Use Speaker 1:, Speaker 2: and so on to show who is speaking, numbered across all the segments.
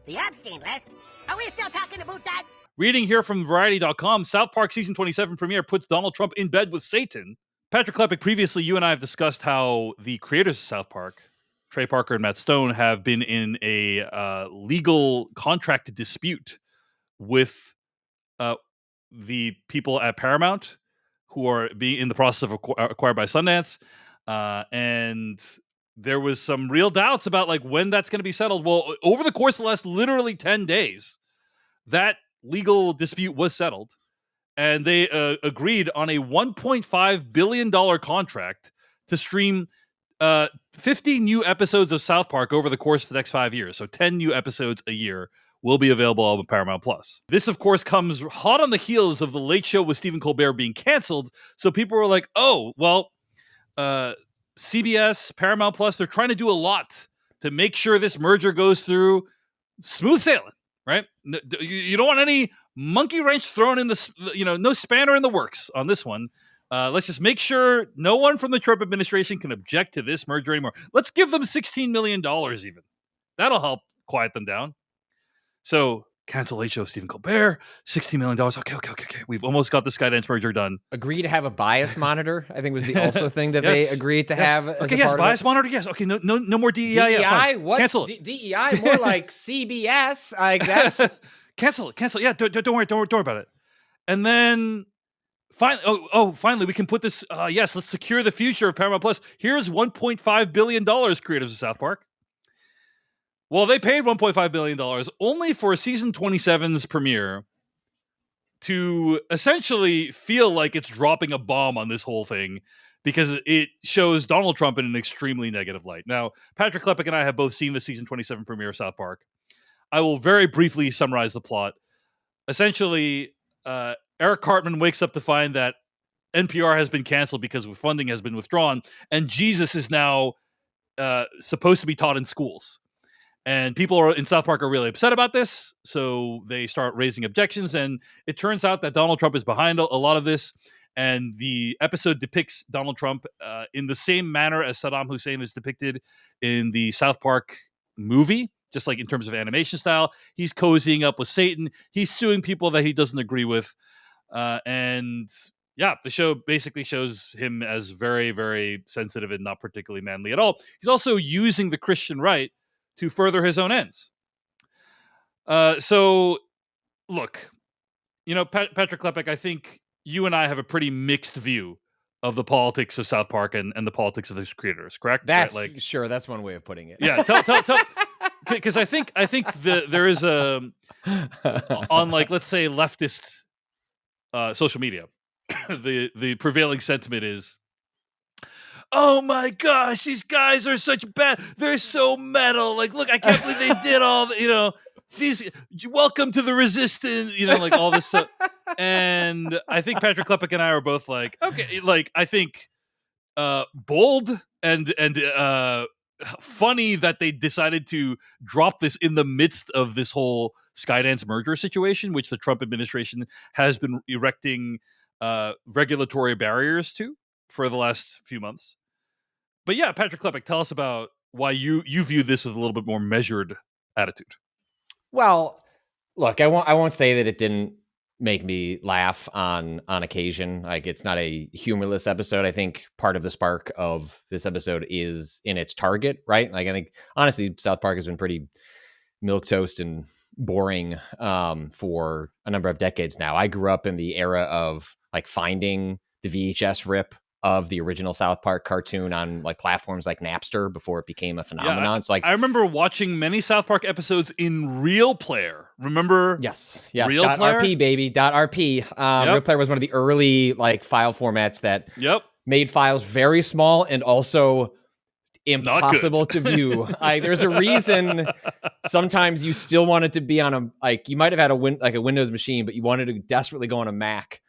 Speaker 1: The Epstein list? Are we still talking about that?
Speaker 2: Reading here from Variety.com, South Park Season 27 premiere puts Donald Trump in bed with Satan. Patrick Klepek, previously you and I have discussed how the creators of South Park, Trey Parker and Matt Stone, have been in a legal contract dispute with the people at Paramount who are being in the process of acquired by Sundance. And there was some real doubts about like when that's going to be settled. Well, over the course of the last literally 10 days, that legal dispute was settled. And they agreed on a $1.5 billion contract to stream 50 new episodes of South Park over the course of the next 5 years. So 10 new episodes a year will be available on Paramount Plus. This, of course, comes hot on the heels of The Late Show with Stephen Colbert being canceled. So people were like, oh, well, CBS, Paramount Plus, they're trying to do a lot to make sure this merger goes through smooth sailing, right? You don't want any monkey wrench thrown in the, no spanner in the works on this one. Let's just make sure no one from the Trump administration can object to this merger anymore. Let's give them $16 million even. That'll help quiet them down. So cancel Late Show, Stephen Colbert, $16 million. Okay. We've almost got the Skydance merger done.
Speaker 3: Agree to have a bias monitor, I think was the also thing that they agreed to have. As
Speaker 2: okay,
Speaker 3: a part
Speaker 2: bias
Speaker 3: of
Speaker 2: monitor, yes. Okay, no more DEI.
Speaker 3: DEI? What's
Speaker 2: cancel it.
Speaker 3: DEI? More like CBS. Like that's
Speaker 2: cancel it. Yeah, don't worry about it. And then finally, we can put this. Yes, let's secure the future of Paramount Plus. Here's $1.5 billion, creators of South Park. Well, they paid $1.5 billion only for season 27's premiere to essentially feel like it's dropping a bomb on this whole thing because it shows Donald Trump in an extremely negative light. Now, Patrick Klepek and I have both seen the season 27 premiere of South Park. I will very briefly summarize the plot. Essentially, Eric Cartman wakes up to find that NPR has been canceled because funding has been withdrawn, and Jesus is now supposed to be taught in schools. And people in South Park are really upset about this, so they start raising objections. And it turns out that Donald Trump is behind a lot of this. And the episode depicts Donald Trump in the same manner as Saddam Hussein is depicted in the South Park movie, just like in terms of animation style. He's cozying up with Satan. He's suing people that he doesn't agree with. And yeah, the show basically shows him as very, very sensitive and not particularly manly at all. He's also using the Christian right to further his own ends. So, look, Patrick Klepek, I think you and I have a pretty mixed view of the politics of South Park and the politics of the creators, correct?
Speaker 3: That's
Speaker 2: right?
Speaker 3: sure. That's one way of putting it.
Speaker 2: Yeah, tell. Because I think there is on like, let's say, leftist social media, the prevailing sentiment is, oh my gosh, these guys are such bad. They're so metal. Like, look, I can't believe they did all the, these, welcome to the resistance, like all this stuff. And I think Patrick Klepek and I are both like, okay, like, I think bold and funny that they decided to drop this in the midst of this whole Skydance merger situation, which the Trump administration has been erecting regulatory barriers to for the last few months. But yeah, Patrick Klepek, tell us about why you view this with a little bit more measured attitude.
Speaker 3: Well, look, I won't say that it didn't make me laugh on occasion. Like, it's not a humorless episode. I think part of the spark of this episode is in its target, right? Like, I think honestly, South Park has been pretty milquetoast and boring for a number of decades now. I grew up in the era of like finding the VHS rip of the original South Park cartoon on like platforms like Napster before it became a phenomenon. So like,
Speaker 2: I remember watching many South Park episodes in Real Player. Remember?
Speaker 3: Yes.
Speaker 2: Real Player?
Speaker 3: .rp, baby. .rp. Real Player was one of the early like file formats that made files very small and also impossible to view. Like, there's a reason sometimes you still wanted to be on a, like, you might have had a Windows machine, but you wanted to desperately go on a Mac.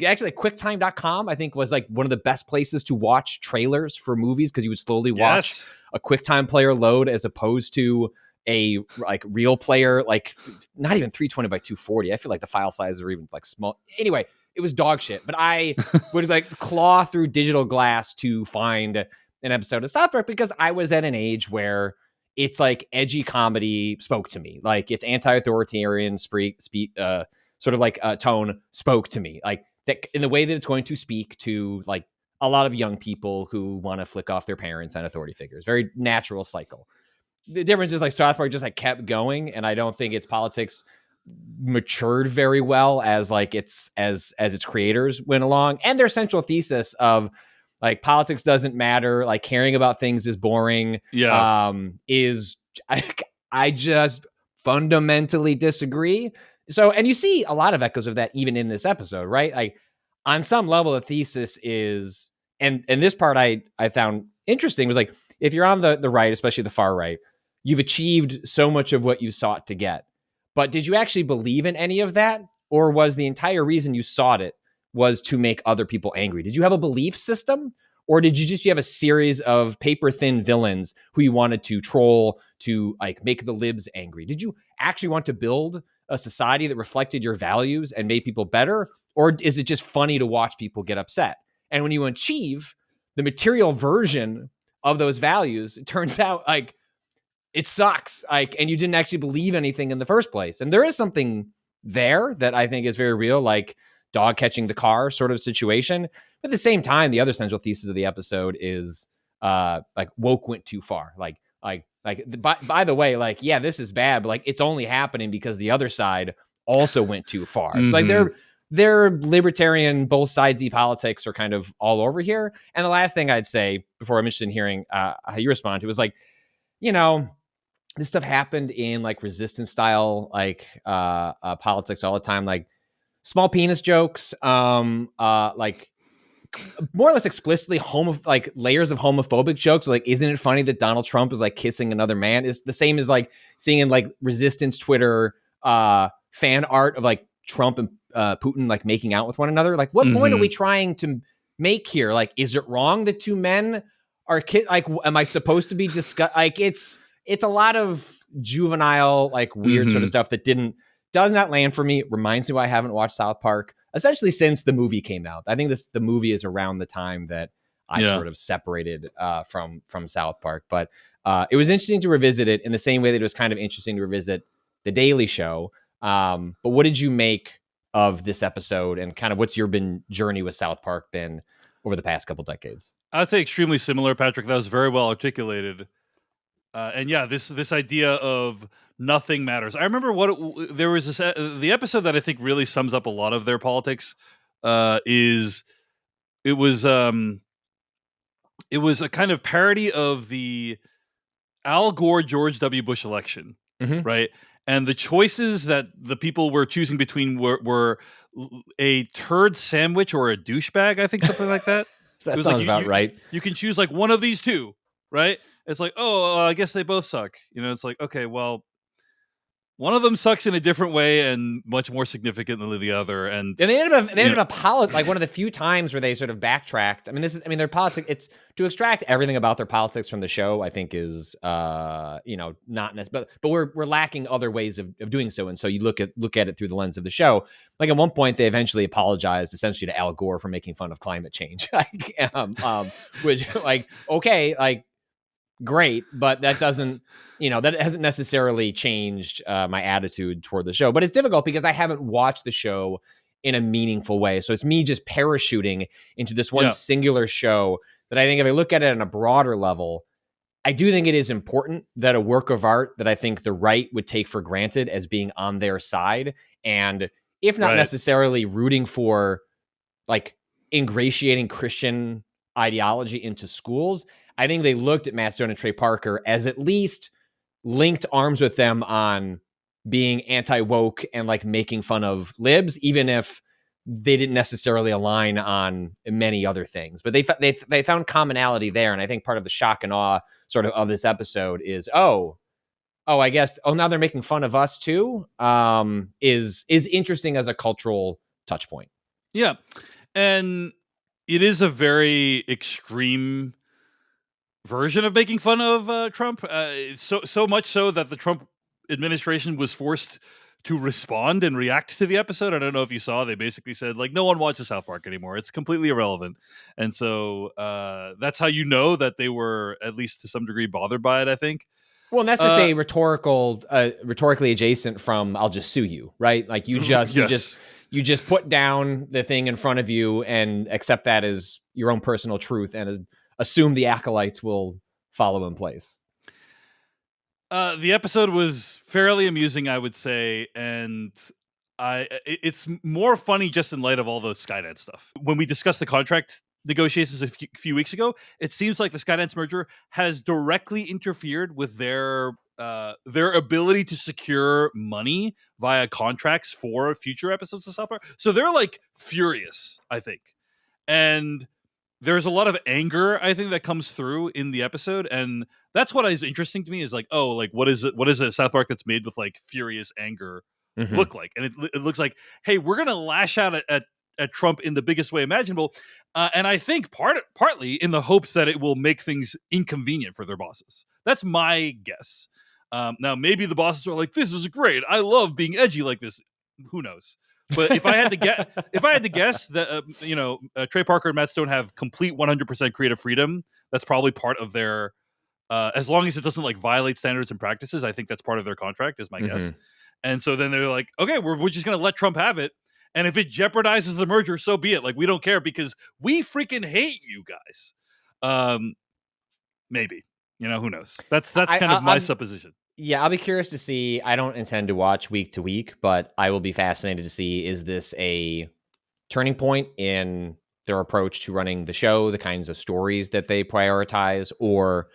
Speaker 3: Actually, QuickTime.com, I think, was like one of the best places to watch trailers for movies because you would slowly watch a QuickTime player load as opposed to a like Real Player, like not even 320 by 240. I feel like the file sizes are even like small. Anyway, it was dog shit. But I would like claw through digital glass to find an episode of South Park because I was at an age where it's like edgy comedy spoke to me. Like its anti-authoritarian sort of like tone spoke to me. Like that in the way that it's going to speak to like a lot of young people who want to flick off their parents and authority figures. Very natural cycle. The difference is like South Park just like kept going, and I don't think its politics matured very well as like its creators went along, and their central thesis of like politics doesn't matter, like caring about things is boring. Is I just fundamentally disagree. So, and you see a lot of echoes of that even in this episode, right? Like on some level, the thesis is, and this part I found interesting was like, if you're on the right, especially the far right, you've achieved so much of what you sought to get. But did you actually believe in any of that? Or was the entire reason you sought it was to make other people angry? Did you have a belief system? Or did you have a series of paper thin villains who you wanted to troll to like make the libs angry? Did you actually want to build a society that reflected your values and made people better? Or is it just funny to watch people get upset? And when you achieve the material version of those values, it turns out like it sucks. Like, and you didn't actually believe anything in the first place. And there is something there that I think is very real, like dog catching the car sort of situation. But at the same time, the other central thesis of the episode is like woke went too far. By the way, like, yeah, this is bad, but like it's only happening because the other side also went too far. Mm-hmm. So like their libertarian, both sidesy politics are kind of all over here. And the last thing I'd say before I'm interested in hearing how you respond to was like, you know, this stuff happened in like resistance style, like politics all the time, like small penis jokes, like more or less explicitly like layers of homophobic jokes. Like, isn't it funny that Donald Trump is like kissing another man? Is the same as like seeing in like resistance Twitter fan art of like Trump and Putin like making out with one another. Like, what point are we trying to make here? Like, is it wrong that two men are like, am I supposed to be like it's a lot of juvenile, like weird sort of stuff that does not land for me. It reminds me why I haven't watched South Park essentially since the movie came out. I think the movie is around the time that I sort of separated from South Park. But it was interesting to revisit it in the same way that it was kind of interesting to revisit The Daily Show. But what did you make of this episode, and kind of what's your journey with South Park been over the past couple decades?
Speaker 2: I'd say extremely similar, Patrick. That was very well articulated. And yeah, this idea of nothing matters. I remember there was the episode that I think really sums up a lot of their politics. It was a kind of parody of the Al Gore George W. Bush election, right? And the choices that the people were choosing between were a turd sandwich or a douchebag. I think something like that.
Speaker 3: That sounds about right.
Speaker 2: You can choose like one of these two, right? It's like, I guess they both suck. You know, it's like, okay, well, one of them sucks in a different way and much more significant than the other. And
Speaker 3: they ended up like one of the few times where they sort of backtracked. I mean, their politics, it's to extract everything about their politics from the show, I think is, not necessary, but we're lacking other ways of doing so. And so you look at it through the lens of the show. Like at one point they eventually apologized essentially to Al Gore for making fun of climate change. Which like, okay, like, great, but that doesn't, that hasn't necessarily changed my attitude toward the show. But it's difficult because I haven't watched the show in a meaningful way. So it's me just parachuting into this one singular show that I think if I look at it on a broader level, I do think it is important that a work of art that I think the right would take for granted as being on their side, and if not necessarily rooting for like ingratiating Christian ideology into schools, I think they looked at Matt Stone and Trey Parker as at least linked arms with them on being anti-woke and like making fun of libs, even if they didn't necessarily align on many other things. But they found commonality there. And I think part of the shock and awe sort of this episode is, I guess, now they're making fun of us too, is interesting as a cultural touch point.
Speaker 2: Yeah. And it is a very extreme version of making fun of Trump, so much so that the Trump administration was forced to respond and react to the episode. I don't know if you saw, they basically said like, no one watches South Park anymore, it's completely irrelevant. And so that's how you know that they were at least to some degree bothered by it, I think.
Speaker 3: Well, and that's just a rhetorically adjacent from "I'll just sue you," right? Like you just put down the thing in front of you and accept that as your own personal truth, and assume the acolytes will follow in place.
Speaker 2: The episode was fairly amusing, I would say, and it's more funny just in light of all the Skydance stuff. When we discussed the contract negotiations a few weeks ago, it seems like the Skydance merger has directly interfered with their ability to secure money via contracts for future episodes of South Park. So they're like furious, I think, and there's a lot of anger, I think, that comes through in the episode, and that's what is interesting to me. Is like, oh, like what is it? What is a South Park that's made with like furious anger look like? And it looks like, hey, we're gonna lash out at Trump in the biggest way imaginable, and I think partly in the hopes that it will make things inconvenient for their bosses. That's my guess. Now, maybe the bosses are like, "This is great. I love being edgy like this." Who knows? But if I had to guess that Trey Parker and Matt Stone have complete 100% creative freedom, that's probably part of their. As long as it doesn't like violate standards and practices, I think that's part of their contract, is my guess. And so then they're like, okay, we're just gonna let Trump have it, and if it jeopardizes the merger, so be it. Like, we don't care because we freaking hate you guys. Maybe, who knows? That's kind of my supposition.
Speaker 3: Yeah, I'll be curious to see. I don't intend to watch week to week, but I will be fascinated to see, is this a turning point in their approach to running the show, the kinds of stories that they prioritize, or,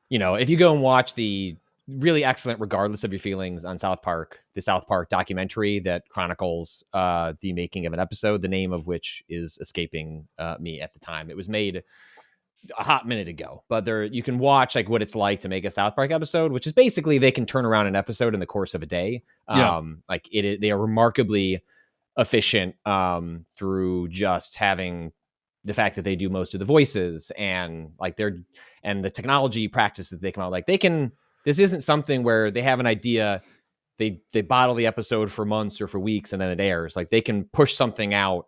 Speaker 3: if you go and watch the really excellent Regardless of Your Feelings on South Park, the South Park documentary that chronicles the making of an episode, the name of which is escaping me at the time. It was made a hot minute ago, but you can watch like what it's like to make a South Park episode, which is basically they can turn around an episode in the course of a day. They are remarkably efficient through just having the fact that they do most of the voices and and the technology practices they come out. Like this isn't something where they have an idea, they bottle the episode for months or for weeks and then it airs. Like they can push something out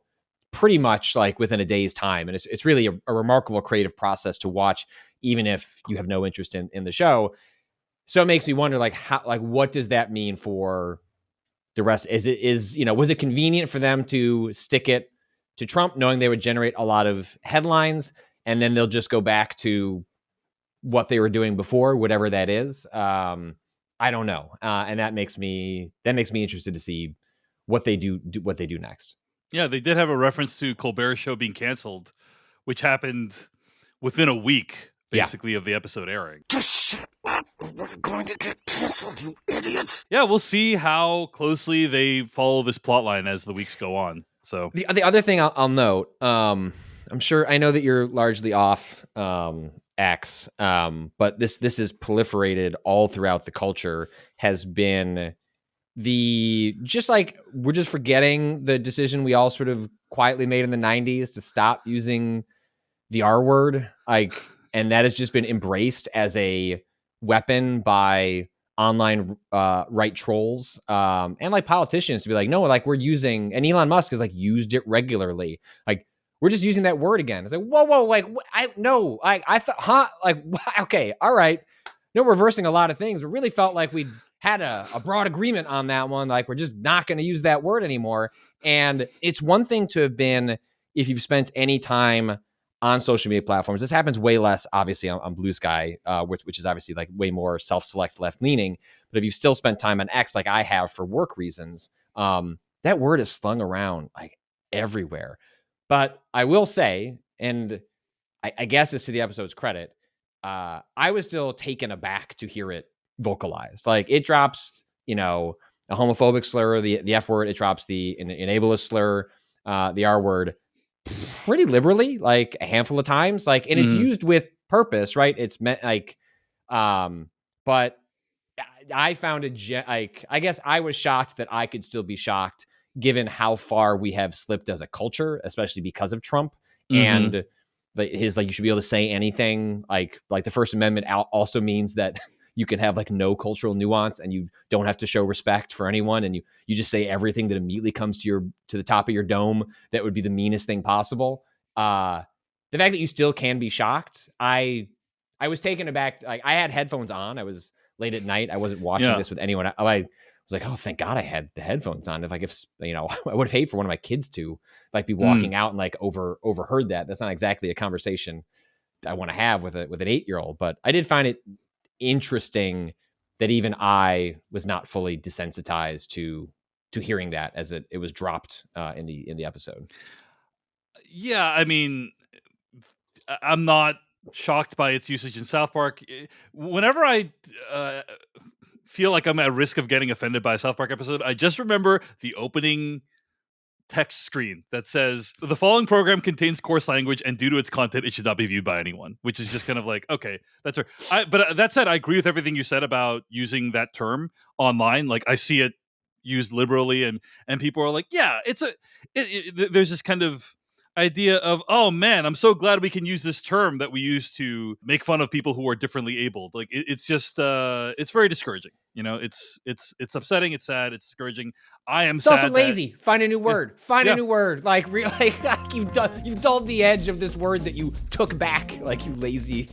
Speaker 3: pretty much like within a day's time. And it's really a remarkable creative process to watch, even if you have no interest in the show. So it makes me wonder, what does that mean for the rest? Was it convenient for them to stick it to Trump, knowing they would generate a lot of headlines, and then they'll just go back to what they were doing before, whatever that is? I don't know. And that makes me interested to see what they do next.
Speaker 2: Yeah, they did have a reference to Colbert's show being canceled, which happened within a week, basically, of the episode airing.
Speaker 1: We're going to get canceled, you idiots.
Speaker 2: Yeah, we'll see how closely they follow this plotline as the weeks go on. So
Speaker 3: the other thing I'll note, I'm sure I know that you're largely off X, but this is proliferated all throughout the culture, has been we're just forgetting the decision we all sort of quietly made in the 90s to stop using the R word, and that has just been embraced as a weapon by online right trolls and like politicians to be like, no, like we're using, and Elon Musk has like used it regularly, like we're just using that word again. It's like, whoa, like I thought, okay, all right, reversing a lot of things, but really felt like we had a broad agreement on that one. Like, we're just not going to use that word anymore. And it's one thing to have been, if you've spent any time on social media platforms, this happens way less, obviously, on Blue Sky, which is obviously like way more self-select left leaning. But if you've still spent time on X, like I have for work reasons, that word is slung around like everywhere. But I will say, and I guess this to the episode's credit, I was still taken aback to hear it vocalized. Like, it drops, a homophobic slur, the F word, it drops the enablist slur, the R word pretty liberally, like a handful of times, like, and it's used with purpose, right? It's meant like, but I found it I guess I was shocked that I could still be shocked given how far we have slipped as a culture, especially because of Trump and his, like, you should be able to say anything, like the First Amendment also means that you can have like no cultural nuance and you don't have to show respect for anyone, and you just say everything that immediately comes to the top of your dome that would be the meanest thing possible. The fact that you still can be shocked, I was taken aback. Like, I had headphones on, I was late at night. I wasn't watching this with anyone. I was like, oh, thank God I had the headphones on. If I would have paid for one of my kids to be walking out and like overheard that. That's not exactly a conversation I want to have with an 8-year-old. But I did find it interesting that even I was not fully desensitized to hearing that as it was dropped in the episode.
Speaker 2: Yeah, I mean, I'm not shocked by its usage in South Park. Whenever I feel like I'm at risk of getting offended by a South Park episode, I just remember the opening text screen that says, the following program contains coarse language and due to its content, it should not be viewed by anyone, which is just kind of like, okay, that's right. But that said, I agree with everything you said about using that term online. Like, I see it used liberally and people are like, yeah, there's this kind of idea of, oh man, I'm so glad we can use this term that we use to make fun of people who are differently abled. Like it's just it's very discouraging. It's upsetting, it's sad, it's discouraging. I am
Speaker 3: it's
Speaker 2: sad.
Speaker 3: Also lazy. Find a new word. Find a new word. Like you've dulled the edge of this word that you took back. Like, you lazy.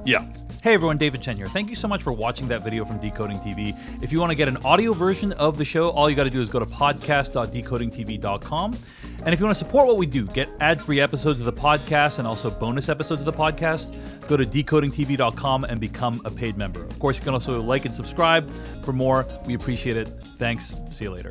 Speaker 2: Yeah. Hey everyone, David Chen here. Thank you so much for watching that video from Decoding TV. If you want to get an audio version of the show, all you got to do is go to podcast.decodingtv.com. And if you want to support what we do, get ad-free episodes of the podcast and also bonus episodes of the podcast, go to decodingtv.com and become a paid member. Of course, you can also like and subscribe for more. We appreciate it. Thanks. See you later.